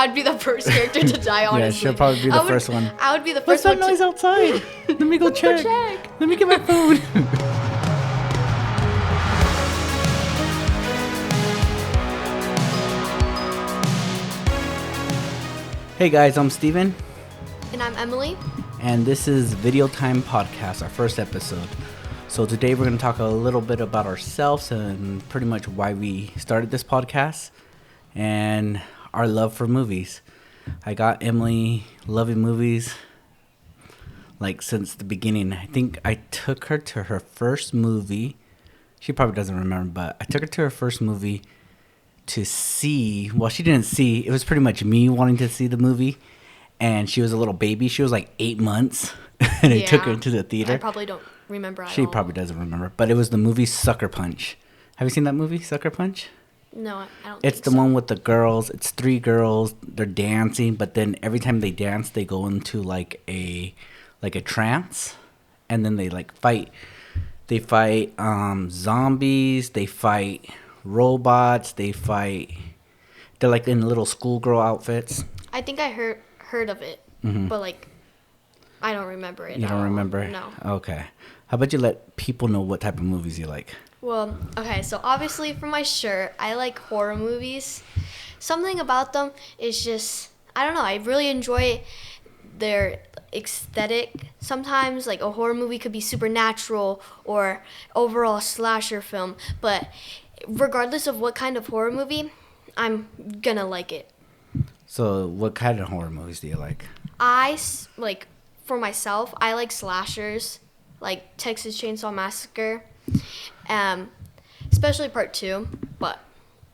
I'd be the first character to die, honestly. Yeah, she'll probably be the first one. I would be the first one. one. What's that noise outside? Let me go check. Let me get my phone. Hey guys, I'm Steven. And I'm Emily. And this is Video Time Podcast, our first episode. So today we're going to talk a little bit about ourselves and pretty much why we started this podcast and our love for movies. I got Emily loving movies like since the beginning. I think I took her to her first movie. She probably doesn't remember, but I took her to her first movie to see. Well, she didn't see. It was pretty much me wanting to see the movie. And she was a little baby. She was like 8 months. And I took her to the theater. I probably don't remember at all. She probably doesn't remember. But it was the movie Sucker Punch. Have you seen that movie, Sucker Punch? No, I don't It's the one with the girls. It's 3 girls. They're dancing. But then every time they dance, they go into like a trance. And then they like fight. They fight zombies. They fight robots. They fight. They're like in little schoolgirl outfits. I think I heard of it, but like I don't remember it. You don't remember? No. Okay. How about you let people know what type of movies you like? Well, okay, so obviously from my shirt, I like horror movies. Something about them is just, I don't know, I really enjoy their aesthetic. Sometimes like a horror movie could be supernatural or overall slasher film, but regardless of what kind of horror movie, I'm gonna like it. So what kind of horror movies do you like? For myself, I like slashers, like Texas Chainsaw Massacre, especially part 2, but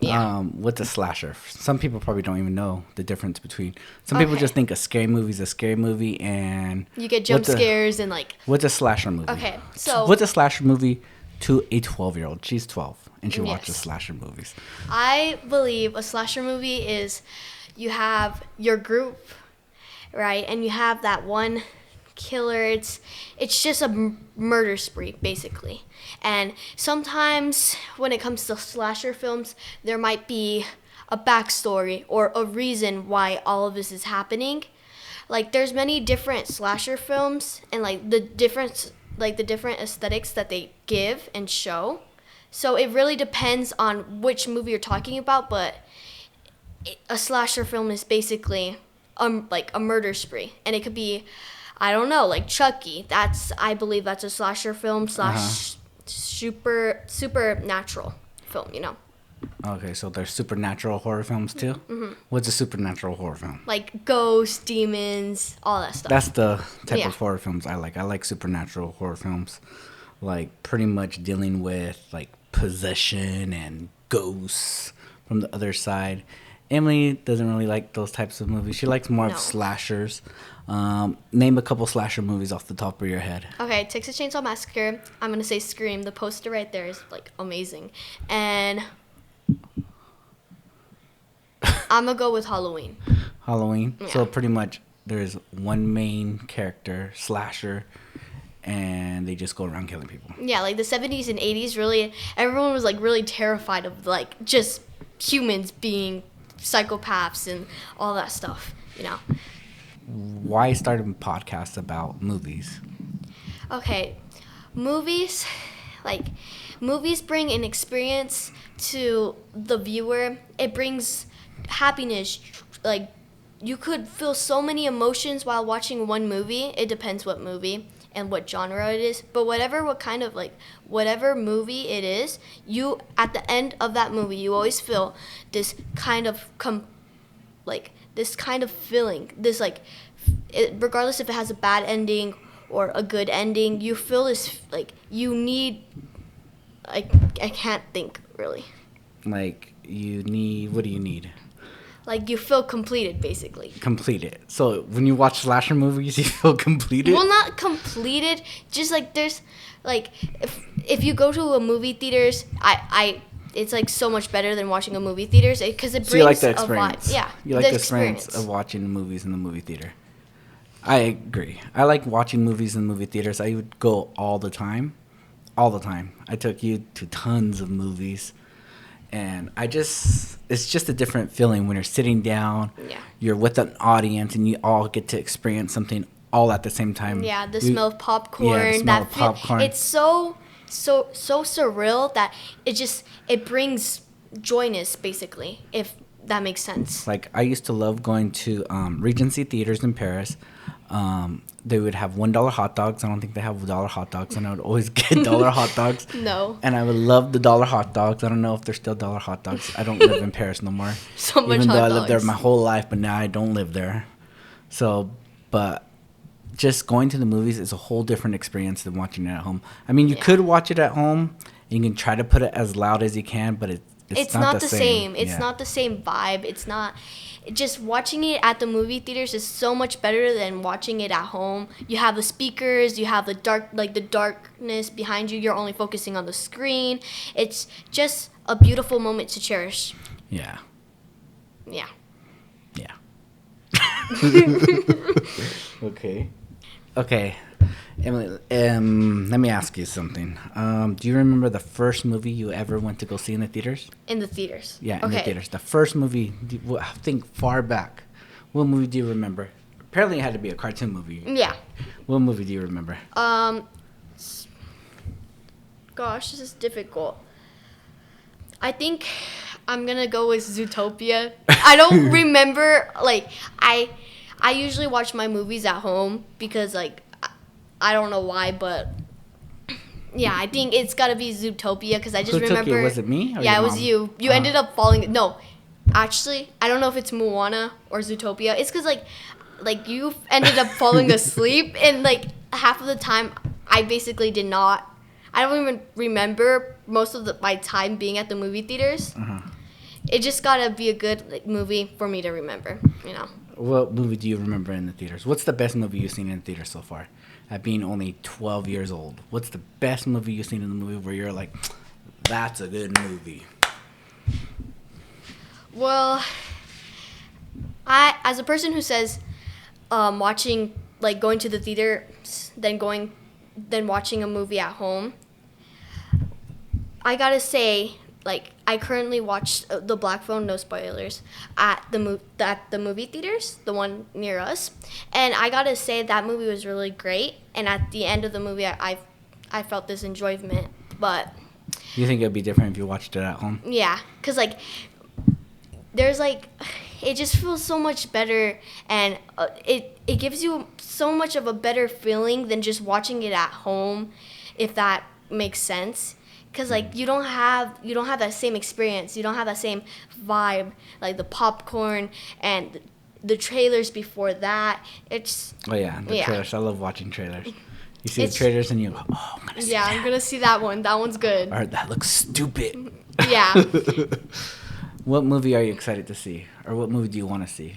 yeah. What's a slasher? Some people probably don't even know the difference between, some people just think a scary movie is a scary movie and you get jump scares and like. What's a slasher movie? Okay, so. What's a slasher movie to a 12-year-old? She's 12 and she watches slasher movies. I believe a slasher movie is, you have your group, right? And you have that one killer. It's just a murder spree, basically. And sometimes when it comes to slasher films, there might be a backstory or a reason why all of this is happening. Like there's many different slasher films and like the different aesthetics that they give and show. So it really depends on which movie you're talking about, but a slasher film is basically like a murder spree, and it could be, I don't know, like Chucky. I believe that's a slasher film / supernatural film. You know. Okay, so there's supernatural horror films too. Mm-hmm. What's a supernatural horror film? Like ghosts, demons, all that stuff. That's the type of horror films I like. I like supernatural horror films, like pretty much dealing with like possession and ghosts from the other side. Emily doesn't really like those types of movies. She likes more of slashers. Name a couple slasher movies off the top of your head. Okay, Texas Chainsaw Massacre. I'm going to say Scream. The poster right there is, like, amazing. And I'm going to go with Halloween. Halloween? Yeah. So pretty much there's one main character, slasher, and they just go around killing people. Yeah, like the 70s and 80s, really, everyone was, like, really terrified of, like, just humans being psychopaths and all that stuff, you know. Why start a podcast about movies? Okay, movies bring an experience to the viewer. It brings happiness. Like, you could feel so many emotions while watching one movie. It depends what movie and what genre it is, but whatever movie it is, you, at the end of that movie, you always feel this kind of feeling, this like, regardless if it has a bad ending or a good ending, you feel this like you need. I can't think really. Like you need. What do you need? Like you feel completed, basically. Completed. So when you watch slasher movies, you feel completed? Well, not completed. Just like there's, like if you go to a movie theaters, it's like so much better than watching a movie theaters because it brings so you like the a experience. vibe. Yeah, you like the experience of watching movies in the movie theater. I agree. I like watching movies in movie theaters. I would go all the time. I took you to tons of movies. And it's just a different feeling when you're sitting down, Yeah. you're with an audience, and you all get to experience something all at the same time. Yeah, the smell of popcorn. Yeah, the smell of popcorn. It's so surreal that it brings joyness, basically, if that makes sense. Like, I used to love going to Regency theaters in Paris. They would have $1 hot dogs. I don't think they have dollar hot dogs, and I would always get dollar hot dogs. No. And I would love the dollar hot dogs. I don't know if they're still dollar hot dogs. I don't live in Paris no more. So much Even though hot I lived there dogs. my whole life, but now I don't live there. So, but just going to the movies is a whole different experience than watching it at home. I mean, you could watch it at home. You can try to put it as loud as you can, but it's not the same. It's not the same vibe. It's not. Just watching it at the movie theaters is so much better than watching it at home. You have the speakers, you have the darkness behind you. You're only focusing on the screen. It's just a beautiful moment to cherish. Yeah. Yeah. Yeah. Okay. Emily, let me ask you something. Do you remember the first movie you ever went to go see in the theaters? In the theaters. Yeah, in the theaters. The first movie, I think far back. What movie do you remember? Apparently it had to be a cartoon movie. Yeah. What movie do you remember? Gosh, this is difficult. I think I'm gonna go with Zootopia. I don't remember, like, I usually watch my movies at home because, like, I don't know why, but yeah, I think it's gotta be Zootopia because I just remember. Was it me? Or yeah, your it was mom? you. You ended up falling. No, actually, I don't know if it's Moana or Zootopia. It's because like you ended up falling asleep, and like half of the time, I basically did not. I don't even remember most of my time being at the movie theaters. It just gotta be a good movie for me to remember, you know. What movie do you remember in the theaters? What's the best movie you've seen in the theaters so far? At being only 12 years old, what's the best movie you've seen in the movie where you're like, that's a good movie? Well, as a person who says watching, like, going to the theater then watching a movie at home, I gotta say, like, I currently watched The Black Phone, no spoilers, at the movie theaters, the one near us, and I gotta say that movie was really great. And at the end of the movie, I felt this enjoyment. But You think it'd be different if you watched it at home? yeah, cause like there's like it just feels so much better, and it gives you so much of a better feeling than just watching it at home, if that makes sense. Because like you don't have that same experience, you don't have that same vibe, like the popcorn and the trailers before that. It's Oh yeah, the trailers. I love watching trailers. You see the It's- trailers and you go, oh, I'm gonna see that. I'm gonna see that one. That one's good. Or that looks stupid. Yeah. What movie are you excited to see, or what movie do you want to see?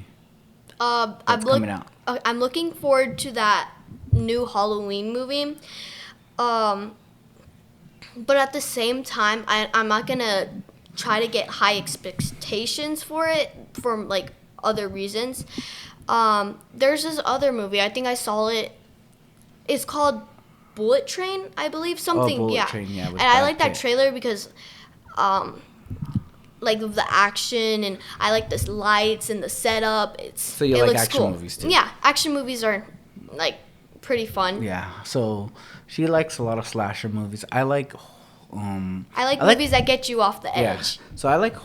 That's coming out. I'm looking forward to that new Halloween movie. But at the same time, I'm not gonna try to get high expectations for it for like other reasons. There's this other movie. I think I saw it. It's called Bullet Train, I believe. Something, Bullet Train, yeah, with And I Brad like that Pitt. trailer because, like the action, and I like the lights and the setup. So you it like looks action cool. movies too? Yeah, action movies are like pretty fun. Yeah. So she likes a lot of slasher movies. I like movies that get you off the edge. So I like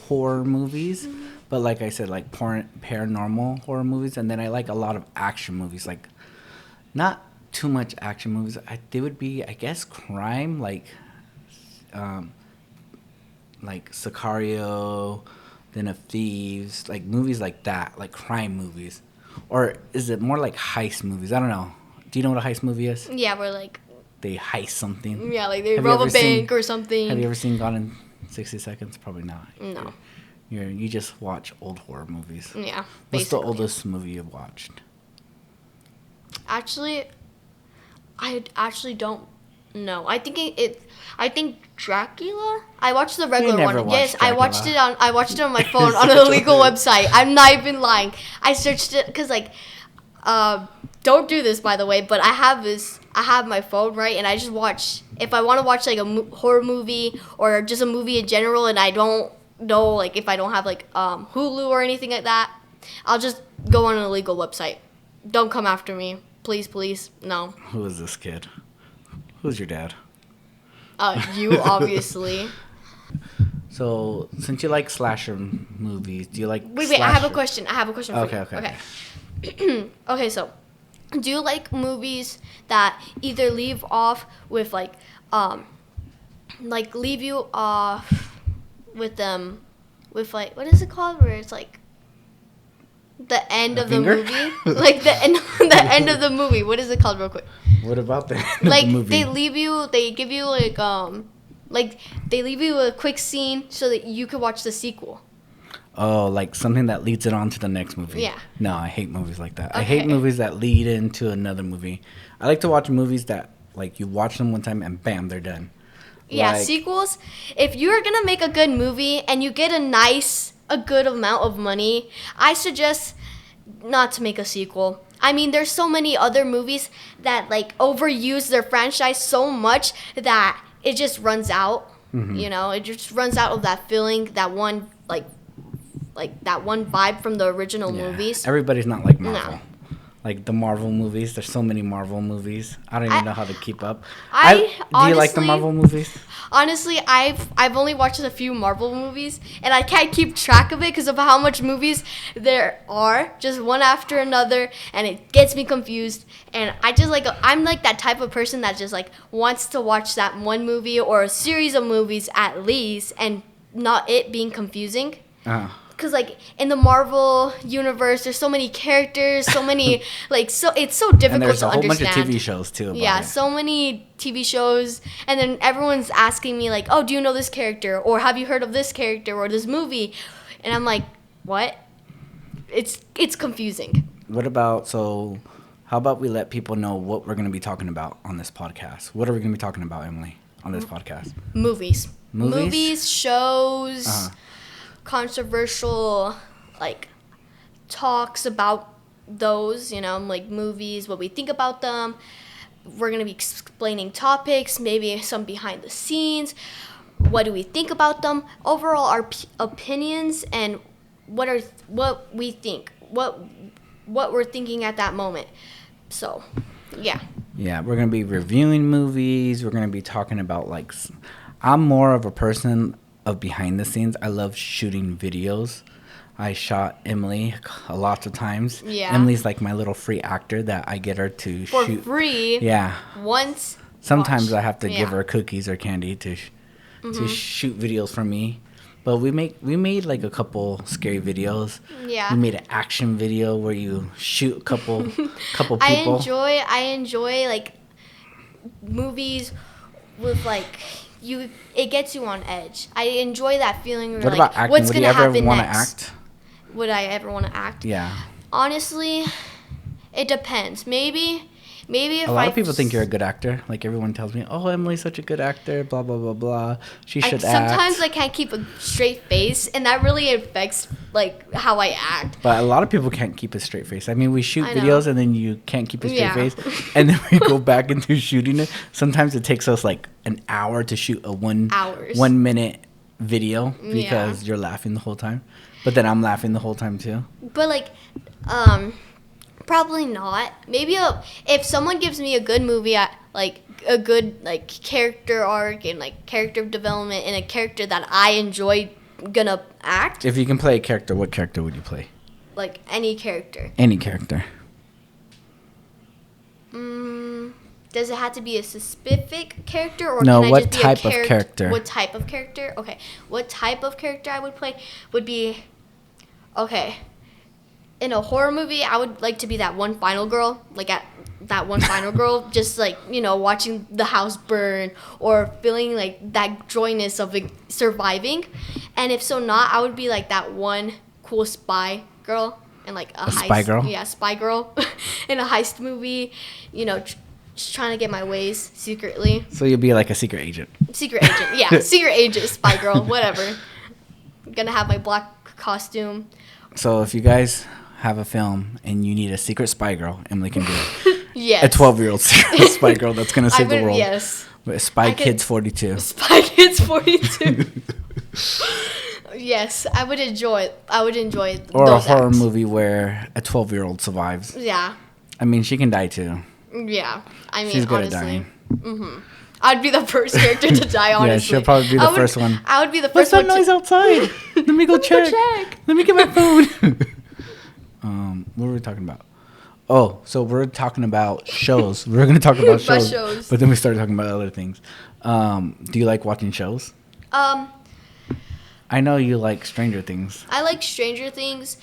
horror movies, but like I said, like paranormal horror movies, and then I like a lot of action movies. Like not too much action movies. They would be, I guess, crime, like Sicario, Den of Thieves, like movies like that, like crime movies. Or is it more like heist movies? I don't know. Do you know what a heist movie is? Yeah, we're like, They heist something. yeah, like they Have you rob a ever seen- bank or something. Have you ever seen Gone in 60 Seconds? Probably not. No. You just watch old horror movies. Yeah, What's the basically. oldest movie you've watched? Actually, I actually don't know. I think Dracula. I watched the regular never one. watched Yes, I watched Dracula. it on my phone on Such a a legal nerd. website. I'm not even lying. I searched it because like, don't do this by the way. But I have my phone right, and I just watch if I want to watch like a horror movie or just a movie in general, and I don't know like if I don't have like Hulu or anything like that, I'll just go on an illegal website. Don't come after me, please. No. Who is this kid? Who's your dad? You obviously. So, since you like slasher movies, do you like Wait, slasher? I have a question for you. Okay. Okay, so do you like movies that either leave off with like leave you off with with like, what is it called, where it's like the end of the movie? Like the end of the movie. What is it called, real quick? What about the end like of the movie? they give you like they leave you a quick scene so that you could watch the sequel. Oh, like something that leads it on to the next movie. Yeah. No, I hate movies like that. Okay. I hate movies that lead into another movie. I like to watch movies that, like, you watch them one time and bam, they're done. Yeah, Like, sequels. If you're gonna make a good movie and you get a good amount of money, I suggest not to make a sequel. I mean, there's so many other movies that like overuse their franchise so much that it just runs out. Mm-hmm. You know, it just runs out of that feeling, that one like that one vibe from the original movies. Everybody's not like Marvel. No. Like the Marvel movies. There's so many Marvel movies. I don't even know how to keep up. I do you like the honestly- Marvel movies? Honestly, I've only watched a few Marvel movies, and I can't keep track of it because of how much movies there are, just one after another, and it gets me confused. And I'm like that type of person that just like wants to watch that one movie or a series of movies at least, and not it being confusing. Because like in the Marvel universe, there's so many characters, so many like, so it's so difficult And there's to a whole understand. bunch of TV shows too. About it. So many TV shows, and then everyone's asking me like, "Oh, do you know this character? Or have you heard of this character or this movie?" And I'm like, "What?" It's confusing. What about, so how about we let people know what we're going to be talking about on this podcast? What are we going to be talking about, Emily, on this podcast? Movies, Movies? shows, controversial like talks about those, you know, like movies, what we think about them. We're going to be explaining topics, maybe some behind the scenes. What do we think about them? Overall, our opinions and what we think, what we're thinking at that moment. So, yeah. Yeah, we're going to be reviewing movies. We're going to be talking about, like, I'm more of a person of behind the scenes. I love shooting videos. I shot Emily a lot of times. Yeah. Emily's like my little free actor that I get her to For shoot. free. Yeah. Once. Sometimes watch. I have to give her cookies or candy to shoot videos for me. But we made like a couple scary videos. Yeah. We made an action video where you shoot a couple people. I enjoy like movies with like it gets you on edge. I enjoy that feeling where What like about acting? what's Would gonna you ever happen want to next. act? Would I ever want to act? Yeah. Honestly, it depends. Maybe if A lot of people think you're a good actor. Like everyone tells me, "Oh, Emily's such a good actor." Blah blah blah blah. She should act. Sometimes I can't keep a straight face, and that really affects like how I act. But a lot of people can't keep a straight face. I mean, we shoot I know. videos and then you can't keep a straight Yeah. face, and then we go back into shooting it. Sometimes it takes us like an hour to shoot a 1 minute video because you're laughing the whole time. But then I'm laughing the whole time too. But like, probably not. Maybe if someone gives me a good movie, like a good like character arc and like character development and a character that I enjoy gonna act. If you can play a character, what character would you play? Like any character. Any character. Does it have to be a specific character or No, can I what just be type of character? What type of character? Okay. What type of character I would play would be in a horror movie, I would like to be that one final girl, just like, you know, watching the house burn or feeling like that joyness of like, surviving. And if so not, I would be like that one cool spy girl in like a heist. spy girl? Yeah, spy girl in a heist movie, you know, just trying to get my ways secretly. So you'll be like a secret agent. Secret agent, yeah, secret agent, spy girl, whatever. I'm gonna have my black costume. So if you guys have a film and you need a secret spy girl, Emily can do it. Yes. A 12-year-old secret spy girl that's going to save the world. Yes. Spy Kids 42. Spy Kids 42. Yes, I would enjoy. Or those a horror acts. movie where a 12-year-old survives. Yeah. I mean, she can die too. Yeah. I mean, She's good honestly. at dying. Mm-hmm. I'd be the first character to die, honestly. Yeah, she'll probably be the first one. I would be the What's first that one noise outside? Let me go check. Let me get my phone. What were we talking about? Oh, so we're talking about shows. We're going to talk about shows. But then we started talking about other things. Do you like watching shows? I know you like Stranger Things. I like Stranger Things,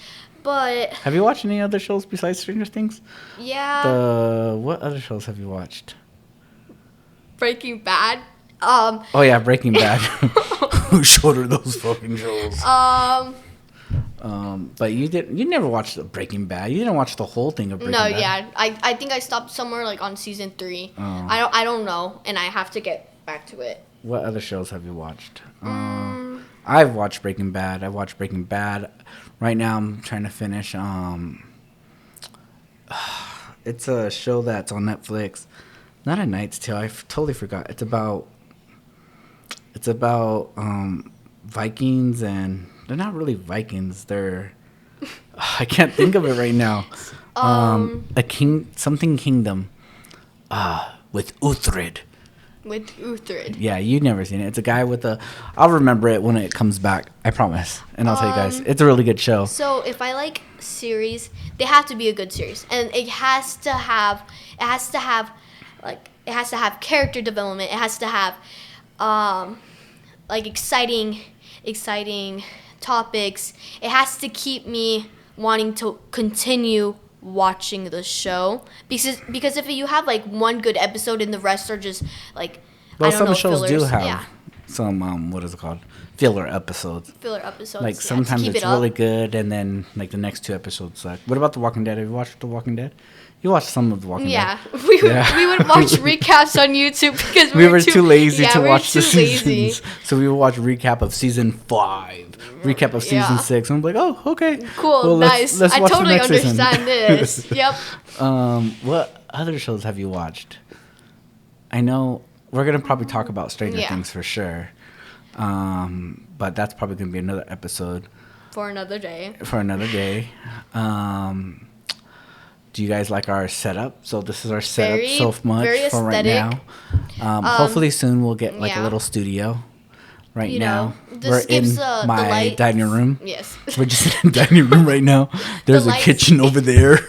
but... Have you watched any other shows besides Stranger Things? Yeah. What other shows have you watched? Breaking Bad. Oh, yeah, Breaking Bad. Who showed her those fucking shows? But you never watched Breaking Bad. You didn't watch the whole thing of Breaking Bad. No, yeah. I think I stopped somewhere like on season 3. Oh. I don't know, and I have to get back to it. What other shows have you watched? I've watched Breaking Bad. I watched Breaking Bad. Right now I'm trying to finish. It's a show that's on Netflix. Not A Knight's Tale. I totally forgot. It's about Vikings, and they're not really Vikings. They're I can't think of it right now. Something kingdom. With Uhtred. With Uhtred. Yeah, you've never seen it. It's a guy with a... I'll remember it when it comes back. I promise. And I'll tell you guys. It's a really good show. So if I like series, they have to be a good series. And it has to have character development. It has to have exciting topics. It has to keep me wanting to continue watching the show, because if you have like one good episode and the rest are just like, well, I don't know, some shows fillers. do have some what is it called, filler episodes. Like sometimes it's really good, and then like the next 2 episodes suck. What about The Walking Dead? Have you watched The Walking Dead? You watched some of The Walking Dead. Yeah, we would watch recaps on YouTube because we were too lazy to watch the seasons. Lazy. So we would watch recap of season 5, recap of season 6. And I'm like, oh, okay, cool, well, nice. Let's I watch totally the next understand season. this. Yep. What other shows have you watched? I know we're gonna probably talk about Stranger Things for sure, but that's probably gonna be another episode for another day. Do you guys like our setup? So this is our setup very for right now. Hopefully soon we'll get like a little studio. Right now, we're in my dining room. Yes. We're just in the dining room right now. There's a kitchen over there.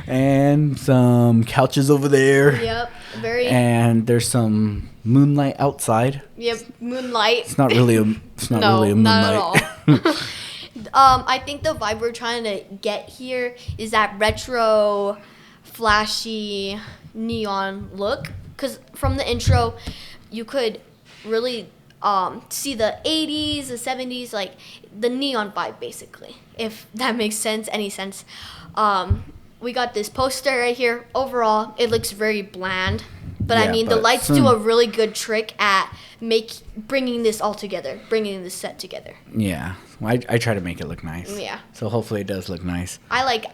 And some couches over there. Yep. And there's some moonlight outside. Yep, moonlight. It's not really a moonlight. Not at all. I think the vibe we're trying to get here is that retro, flashy, neon look. Because from the intro, you could really see the 80s, the 70s, like the neon vibe, basically. If that makes sense, any sense. We got this poster right here. Overall, it looks very bland. But I mean, the lights do a really good trick at bringing this all together, bringing this set together. Yeah. Well, I try to make it look nice. Yeah. So hopefully it does look nice. I like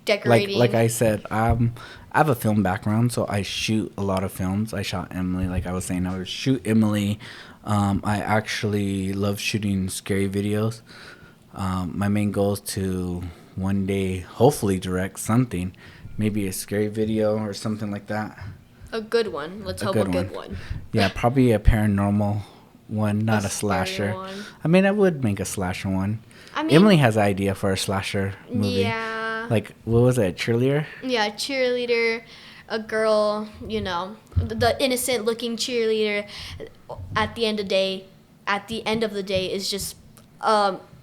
decorating. Like I said, I have a film background, so I shoot a lot of films. I shot Emily, like I was saying. I would shoot Emily. I actually love shooting scary videos. My main goal is to one day hopefully direct something. Maybe a scary video or something like that. A good one. Let's hope a good one. Yeah, probably a paranormal one, not a slasher. One. I mean, I would make a slasher one. I mean, Emily has an idea for a slasher movie. Yeah. Like, what was it, cheerleader? Yeah, cheerleader, a girl, the innocent looking cheerleader at the end of the day is just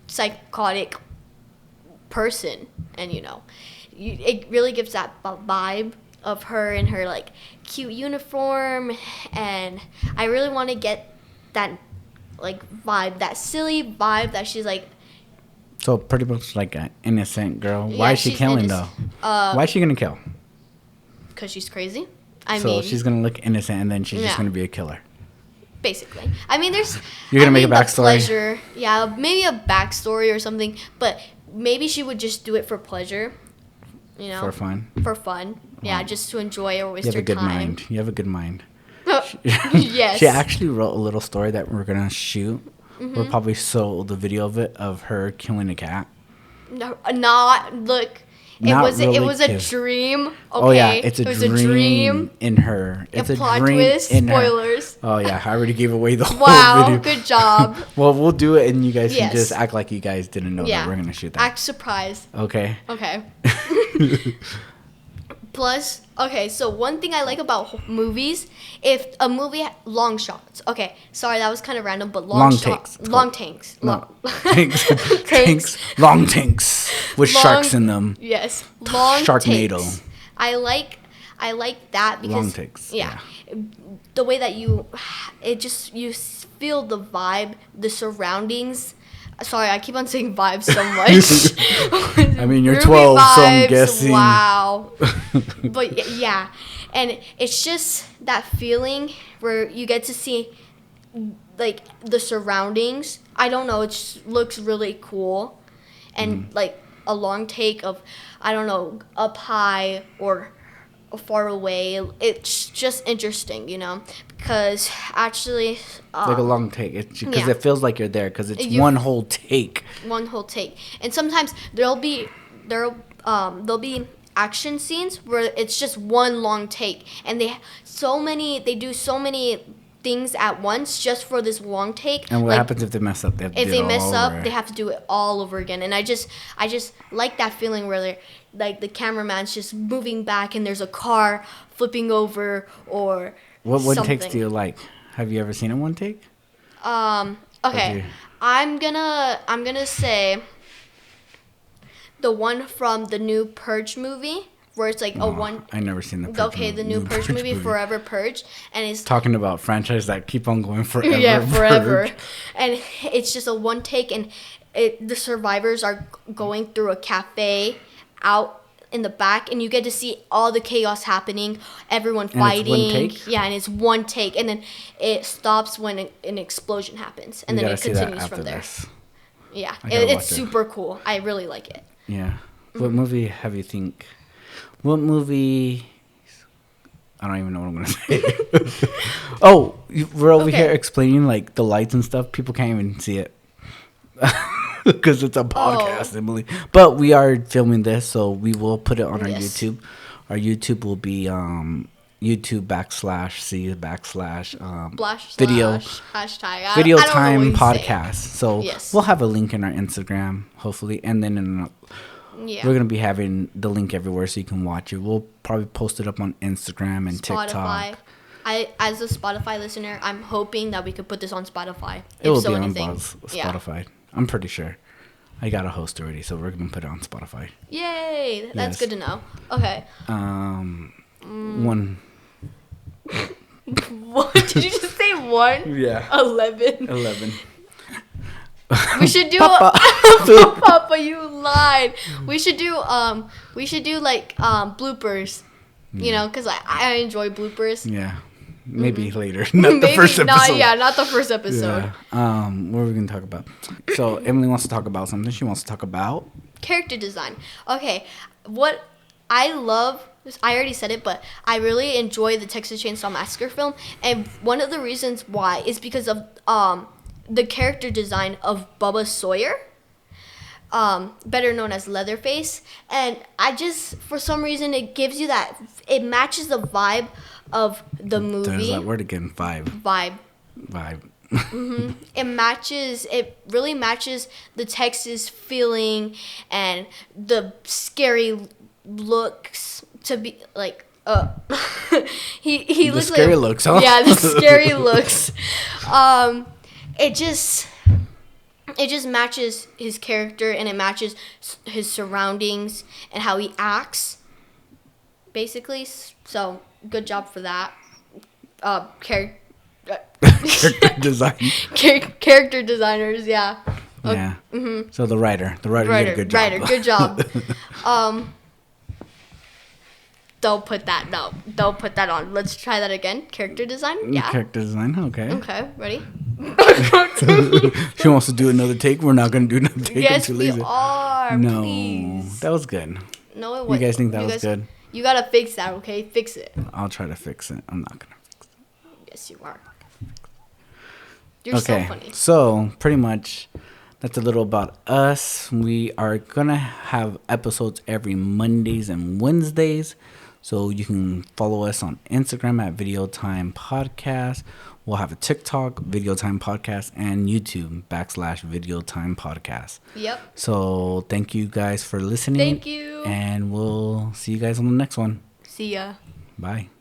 psychotic person, and it really gives that vibe of her in her like cute uniform, and I really want to get that like vibe, that silly vibe that she's like. So pretty much like an innocent girl. Why is she killing though? Why is she gonna kill? Because she's crazy. So she's gonna look innocent, and then she's just gonna be a killer. Basically, I mean, You're gonna make a backstory. Pleasure, yeah, maybe a backstory or something. But maybe she would just do it for pleasure, For fun. For fun, yeah, just to enjoy or waste her time. You have a good mind. Yes. She actually wrote a little story that we're gonna shoot. We'll probably show the video of it of her killing a cat. No, not look. Not It really was a kill. dream. Okay. Oh yeah, it's it was a dream in her. It's a plot dream twist. in her. Spoilers. Oh yeah, I already gave away the whole Wow, video. good job. Well, we'll do it, and you guys can Yes. just act like you guys didn't know that we're gonna shoot that. Act surprised. Okay. Okay. Plus, okay, so one thing I like about movies, if a movie long shots. Okay, sorry, that was kind of random, but long shots, takes. long tanks, No. Tanks. Tanks. Long tanks with Long- sharks in them. Yes, long Sharknado. takes. I like that because Long takes, Yeah, the way that you feel the vibe, the surroundings. Sorry, I keep on saying vibes so much. I mean, you're Movie 12, so I'm vibes, guessing. Wow. But yeah, and it's just that feeling where you get to see like the surroundings. I don't know, it just looks really cool. And like a long take of, I don't know, up high or far away. It's just interesting, because actually Like a long take. Because yeah. it feels like you're there because it's You- one whole take. one whole take. And sometimes there'll be action scenes where it's just one long take, and they do so many things at once just for this long take. And what Like, happens if they mess up? They have to if do they it all mess up, over. they have to do it all over again. And I just like that feeling where they're like the cameraman's just moving back and there's a car flipping over or What one something. takes do you like? Have you ever seen a one take? Okay. Okay. I'm gonna say the one from the new Purge movie where it's like a one. I never seen the Purge Okay, the new Purge movie, Forever Purge, and it's Talking about franchise that keep on going forever. yeah, forever, Purge. and it's just a one take, and the survivors are going through a cafe out in the back, and you get to see all the chaos happening, everyone And it's fighting. one take? Yeah, and it's one take, and then it stops when an explosion happens, and We then gotta it see that continues after from there. this. Yeah, I gotta it's watch it. super cool. I really like it. Yeah. What movie have you think? What movie? I don't even know what I'm gonna say. Oh, we're over Okay. here explaining like the lights and stuff. People can't even see it because it's a podcast, Emily. But we are filming this, so we will put it on our Yes. YouTube. Our YouTube will be YouTube /C/ Blash video hashtag video I don't know time what you say. podcast. So Yes. we'll have a link in our Instagram, hopefully, and then Yeah. we're gonna be having the link everywhere so you can watch it. We'll probably post it up on Instagram and Spotify. TikTok. As a Spotify listener, I'm hoping that we could put this on Spotify. It will so be on anything. Yeah. Spotify. I'm pretty sure. I got a host already, so we're gonna put it on Spotify. Yay! That's Yes. good to know. Okay. One. What did you just say? One? Yeah. 11. 11. We should do Papa. Papa, you lied. We should do like bloopers. You know, because I enjoy bloopers. Yeah. Maybe later. Not the first episode. Not the first episode. Yeah. What are we gonna talk about? So Emily wants to talk about something. She wants to talk about Character design. Okay, what I love, I already said it, but I really enjoy the Texas Chainsaw Massacre film, and one of the reasons why is because of the character design of Bubba Sawyer, better known as Leatherface, and I just, for some reason, it gives you that, it matches the vibe of the movie. There's that word again. Vibe. Vibe. It really matches the Texas feeling and the scary looks to be like he The looks scary like, looks, huh? Yeah, the scary looks. It just matches his character, and it matches his surroundings and how he acts, basically. So good job for that. Character design. Character designers, yeah. Yeah. So the writer did a good job. Good job. Don't put that on. Let's try that again. Character design, yeah. Character design. Okay. Okay, ready? She wants to do another take. We're not gonna do another take. Yes, I'm too we lazy. are. No, Please. that was good. No, it You wasn't. guys think that was good? You gotta fix that, okay? Fix it. I'll try to fix it. I'm not gonna fix it. Yes, you are. You're so funny. So pretty much that's a little about us. We are gonna have episodes every Mondays and Wednesdays. So you can follow us on Instagram at Video Time Podcast. We'll have a TikTok, Video Time Podcast, and YouTube /Video Time Podcast. Yep. So thank you guys for listening. Thank you. And we'll see you guys on the next one. See ya. Bye.